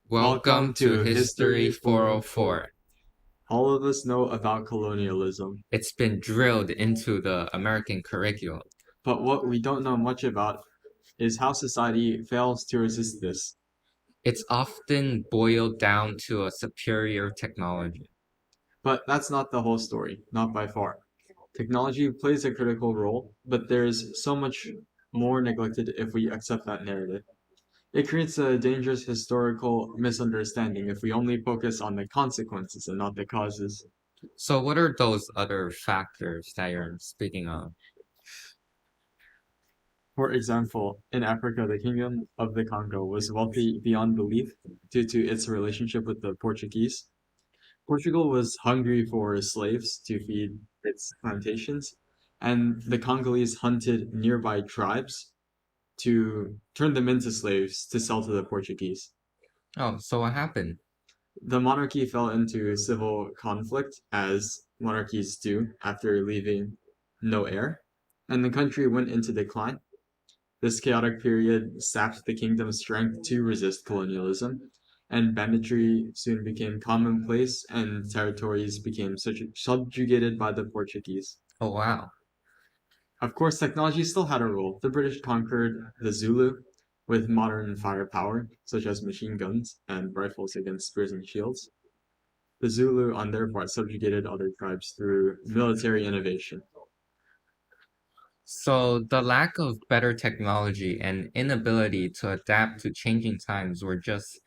Welcome to History History 404. 404. All of us know about colonialism, It's been drilled into the American curriculum. but what we don't know much about is how society fails to resist this. It's often boiled down to a superior technology. But that's not the whole story, not by far. Technology plays a critical role, but there's so much more neglected if we accept that narrative. It creates a dangerous historical misunderstanding if we only focus on the consequences and not the causes. So, what are those other factors that you're speaking of? For example, in Africa, the Kingdom of the Congo was wealthy beyond belief due to its relationship with the Portuguese. Portugal was hungry for slaves to feed its plantations, and the Congolese hunted nearby tribes to turn them into slaves to sell to the Portuguese. Oh, so what happened? The monarchy fell into civil conflict, as monarchies do after leaving no heir, and the country went into decline. This chaotic period sapped the kingdom's strength to resist colonialism, and banditry soon became commonplace and territories became subjugated by the Portuguese. Oh, wow. Of course, technology still had a role. The British conquered the Zulu with modern firepower, such as machine guns and rifles against spears and shields. The Zulu, on their part, subjugated other tribes through military innovation. So, the lack of better technology and inability to adapt to changing times were just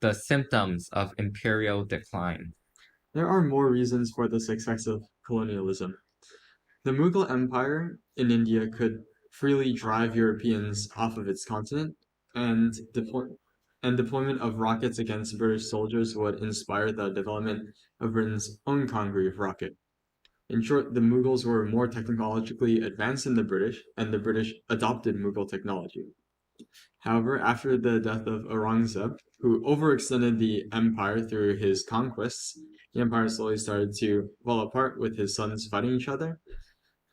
the symptoms of imperial decline. There are more reasons for the success of colonialism. The Mughal Empire in India could freely drive Europeans off of its continent, and deployment of rockets against British soldiers would inspire the development of Britain's own Congreve rocket. In short, the Mughals were more technologically advanced than the British, and the British adopted Mughal technology. However, after the death of Aurangzeb, who overextended the empire through his conquests, the empire slowly started to fall apart with his sons fighting each other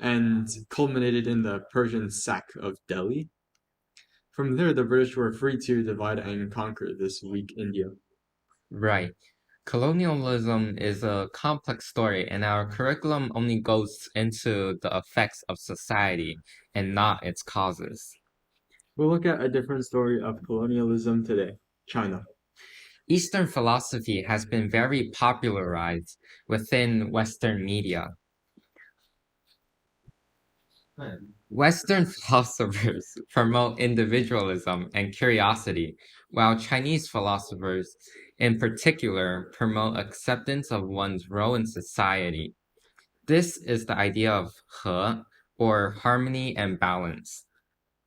and culminated in the Persian sack of Delhi. From there, the British were free to divide and conquer this weak India. Right. Colonialism is a complex story, and our curriculum only goes into the effects of society and not its causes. We'll look at a different story of colonialism today, China. Eastern philosophy has been very popularized within Western media. Western philosophers promote individualism and curiosity, while Chinese philosophers, in particular, promote acceptance of one's role in society. This is the idea of he, or harmony and balance.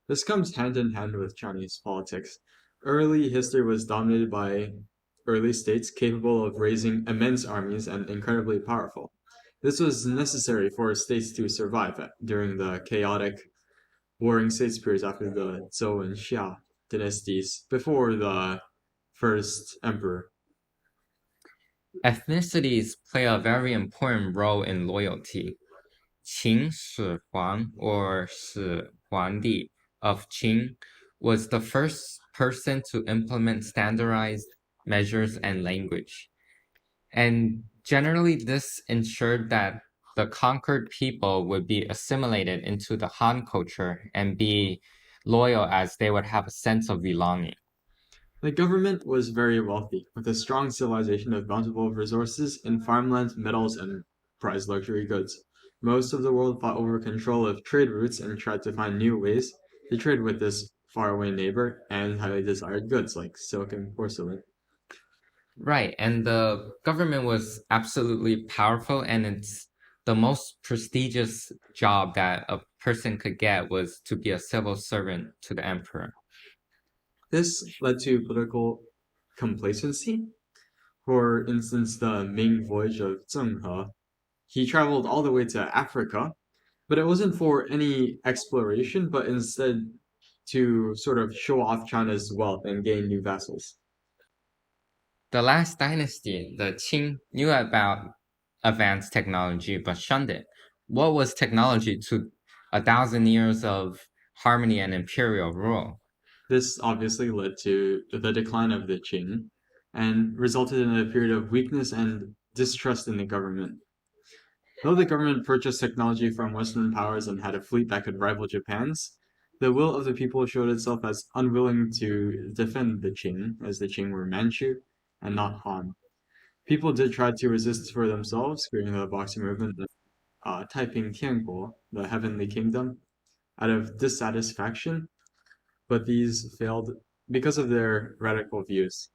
This comes hand in hand with Chinese politics. Early history was dominated by early states capable of raising immense armies and incredibly powerful. This was necessary for states to survive during the chaotic warring states periods after the Zhou and Xia dynasties before the first emperor. Ethnicities play a very important role in loyalty. Qin Shi Huang, or Shi Huangdi of Qin, was the first person to implement standardized measures and language. And generally, this ensured that the conquered people would be assimilated into the Han culture and be loyal as they would have a sense of belonging. The government was very wealthy, with a strong civilization of bountiful resources in farmland, metals, and prized luxury goods. Most of the world fought over control of trade routes and tried to find new ways to trade with this faraway neighbor and highly desired goods like silk and porcelain. Right, and the government was absolutely powerful, and it's the most prestigious job that a person could get was to be a civil servant to the emperor. This led to political complacency. For instance, the Ming voyage of Zheng He. He traveled all the way to Africa, but it wasn't for any exploration, but instead to sort of show off China's wealth and gain new vassals. The last dynasty, the Qing, knew about advanced technology but shunned it. What was technology to 1,000 years of harmony and imperial rule? This obviously led to the decline of the Qing. and resulted in a period of weakness and distrust in the government. Though the government purchased technology from Western powers and had a fleet that could rival Japan's, the will of the people showed itself as unwilling to defend the Qing, as the Qing were Manchu and not Han. People did try to resist for themselves, creating the Boxer movement, Taiping Tianguo, the Heavenly Kingdom, out of dissatisfaction, but these failed because of their radical views.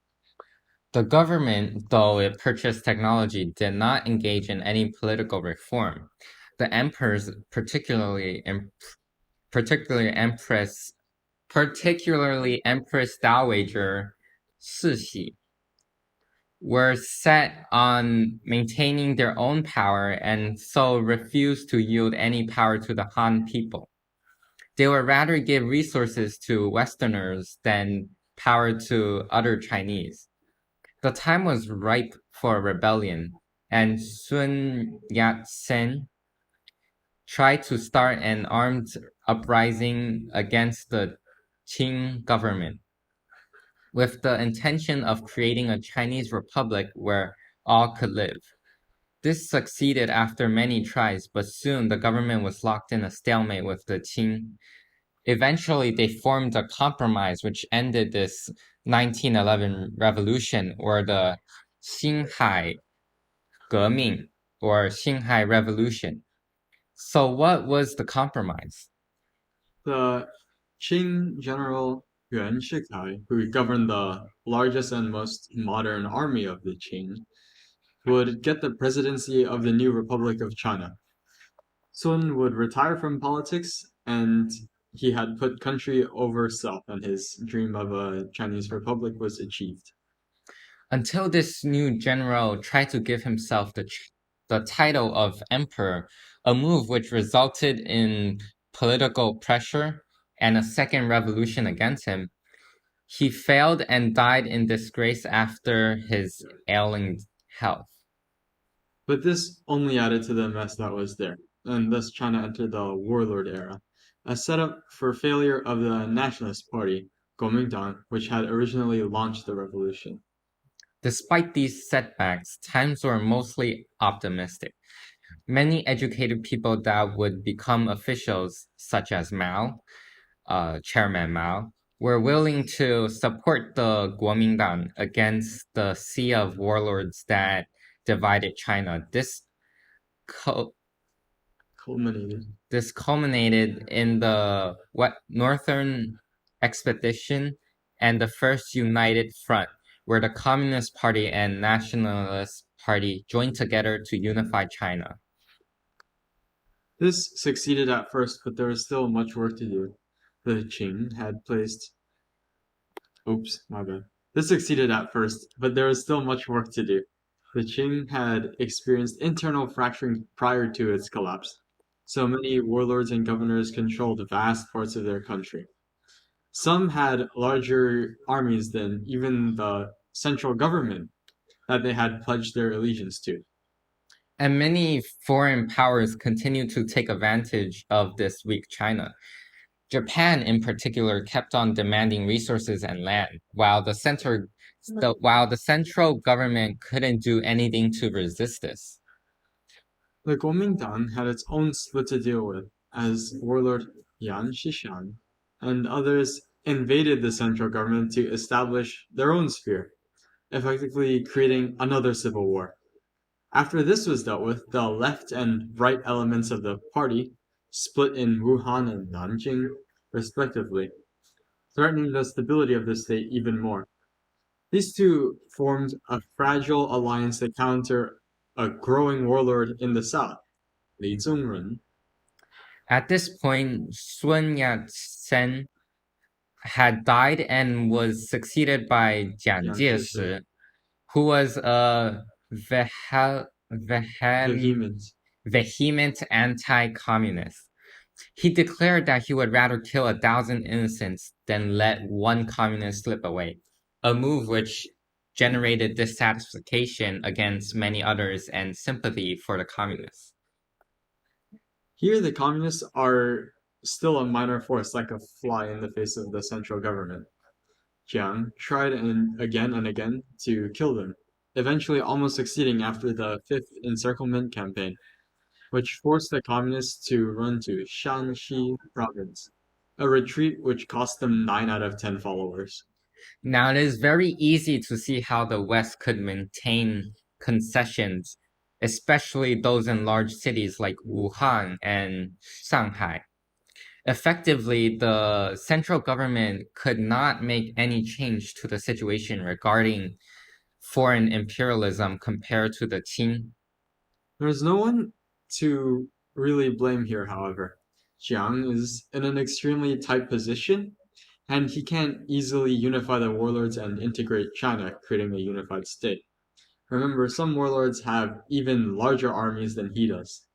The government, though it purchased technology, did not engage in any political reform. The emperors, particularly Empress Dowager Cixi, were set on maintaining their own power and so refused to yield any power to the Han people. They would rather give resources to Westerners than power to other Chinese. The time was ripe for rebellion, and Sun Yat-sen tried to start an armed uprising against the Qing government, with the intention of creating a Chinese republic where all could live. This succeeded after many tries, but soon the government was locked in a stalemate with the Qing. Eventually, they formed a compromise which ended this 1911 revolution, or the Xinhai Geming, or Xinhai Revolution. So what was the compromise? The Qing general Yuan Shikai, who governed the largest and most modern army of the Qing, would get the presidency of the new Republic of China. Sun would retire from politics, and he had put country over self, and his dream of a Chinese republic was achieved. Until this new general tried to give himself the title of emperor, a move which resulted in political pressure and a second revolution against him, he failed and died in disgrace after his ailing health. But this only added to the mess that was there, and thus China entered the warlord era, a setup for failure of the Nationalist Party, Kuomintang, which had originally launched the revolution. Despite these setbacks, times were mostly optimistic. Many educated people that would become officials, such as Mao, Chairman Mao, were willing to support the Kuomintang against the sea of warlords that divided China. Culminated. This culminated in the Northern Expedition and the First United Front, where the Communist Party and Nationalist Party joined together to unify China. This succeeded at first, but there was still much work to do. The Qing had placed. Oops, my bad. This succeeded at first, but there was still much work to do. The Qing had experienced internal fracturing prior to its collapse, so many warlords and governors controlled vast parts of their country. Some had larger armies than even the central government that they had pledged their allegiance to. And many foreign powers continued to take advantage of this weak China. Japan, in particular, kept on demanding resources and land, while the central government couldn't do anything to resist this. The Kuomintang had its own split to deal with, as warlord Yan Xishan and others invaded the central government to establish their own sphere, effectively creating another civil war. After this was dealt with, the left and right elements of the party split in Wuhan and Nanjing, respectively, threatening the stability of the state even more. These two formed a fragile alliance to counter a growing warlord in the south, Li Zongren. At this point, Sun Yat-sen had died and was succeeded by Jiang Jieshi, who was a vehement anti-communist. He declared that he would rather kill 1,000 innocents than let one communist slip away, a move which generated dissatisfaction against many others and sympathy for the communists. Here, the communists are still a minor force, like a fly in the face of the central government. Jiang tried and again to kill them, eventually almost succeeding after the Fifth Encirclement Campaign, which forced the communists to run to Shanxi province, a retreat which cost them 9 out of 10 followers. Now, it is very easy to see how the West could maintain concessions, especially those in large cities like Wuhan and Shanghai. Effectively, the central government could not make any change to the situation regarding foreign imperialism compared to the Qing. There's no one to really blame here, however. Jiang is in an extremely tight position, and he can't easily unify the warlords and integrate China, creating a unified state. Remember, some warlords have even larger armies than he does.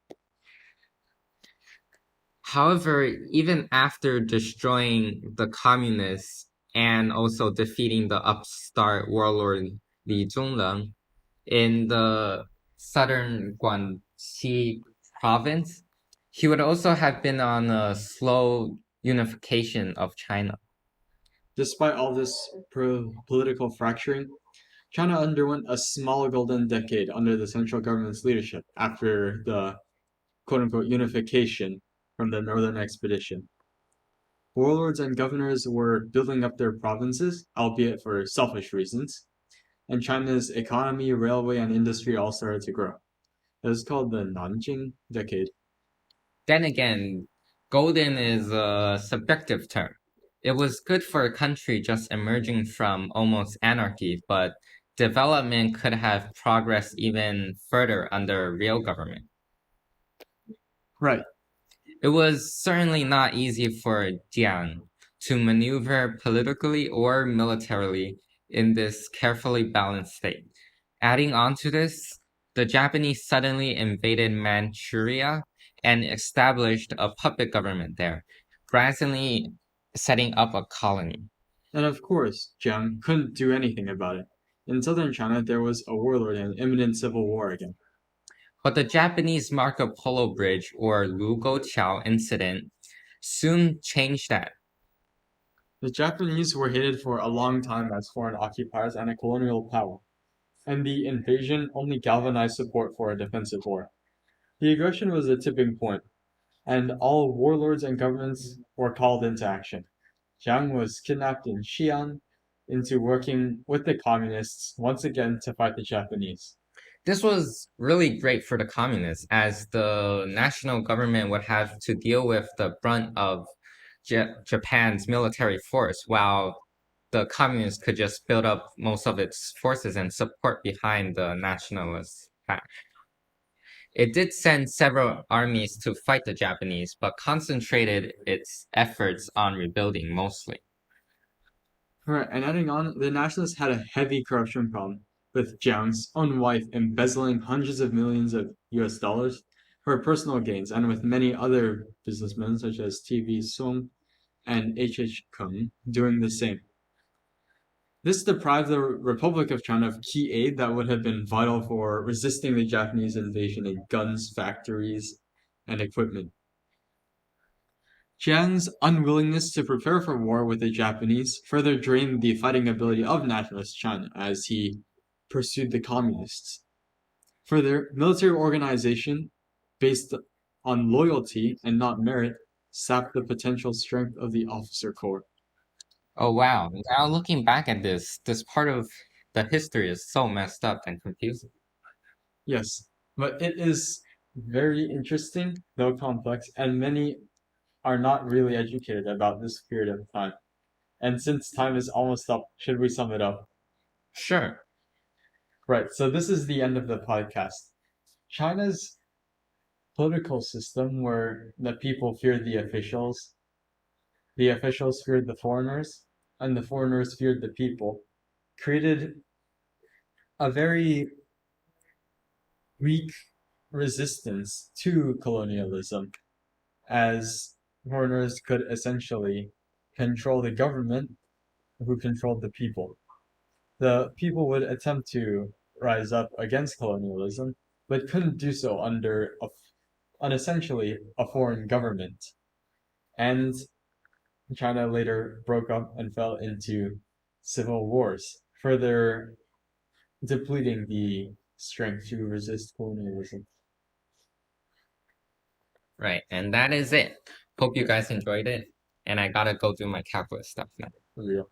However, even after destroying the communists and also defeating the upstart warlord Li Zhongleng in the southern Guangxi province, he would also have been on a slow unification of China. Despite all this political fracturing, China underwent a small golden decade under the central government's leadership after the quote unquote unification from the Northern Expedition. Warlords and governors were building up their provinces, albeit for selfish reasons, and China's economy, railway, and industry all started to grow. It was called the Nanjing Decade. Then again, golden is a subjective term. It was good for a country just emerging from almost anarchy, but development could have progressed even further under real government. Right. It was certainly not easy for Jiang to maneuver politically or militarily in this carefully balanced state. Adding on to this, the Japanese suddenly invaded Manchuria and established a puppet government there, gradually setting up a colony. And of course, Jiang couldn't do anything about it. In southern China, there was a warlord and imminent civil war again. But the Japanese Marco Polo Bridge, or Lugou-Qiao incident, soon changed that. The Japanese were hated for a long time as foreign occupiers and a colonial power, and the invasion only galvanized support for a defensive war. The aggression was a tipping point, and all warlords and governments were called into action. Jiang was kidnapped in Xi'an into working with the communists once again to fight the Japanese. This was really great for the communists, as the national government would have to deal with the brunt of Japan's military force, while the communists could just build up most of its forces and support behind the nationalist fact. It did send several armies to fight the Japanese, but concentrated its efforts on rebuilding mostly. Right, and adding on, the nationalists had a heavy corruption problem, with Jiang's own wife embezzling hundreds of millions of US dollars for personal gains, and with many other businessmen such as TV Song and H.H. Kung doing the same. This deprived the Republic of China of key aid that would have been vital for resisting the Japanese invasion in guns, factories, and equipment. Jiang's unwillingness to prepare for war with the Japanese further drained the fighting ability of nationalist China as he pursued the communists. Further, military organization based on loyalty and not merit sapped the potential strength of the officer corps. Oh wow, now looking back at this part of the history is so messed up and confusing. Yes, but it is very interesting, though complex, and many are not really educated about this period of time. And since time is almost up, should we sum it up? Sure. Right, so this is the end of the podcast. China's political system, where the people feared the officials feared the foreigners, and the foreigners feared the people, created a very weak resistance to colonialism, as foreigners could essentially control the government who controlled the people. The people would attempt to rise up against colonialism, but couldn't do so under essentially a foreign government. And China later broke up and fell into civil wars, further depleting the strength to resist colonialism. Right, and that is it. Hope you guys enjoyed it. And I gotta go do my calculus stuff now. For real.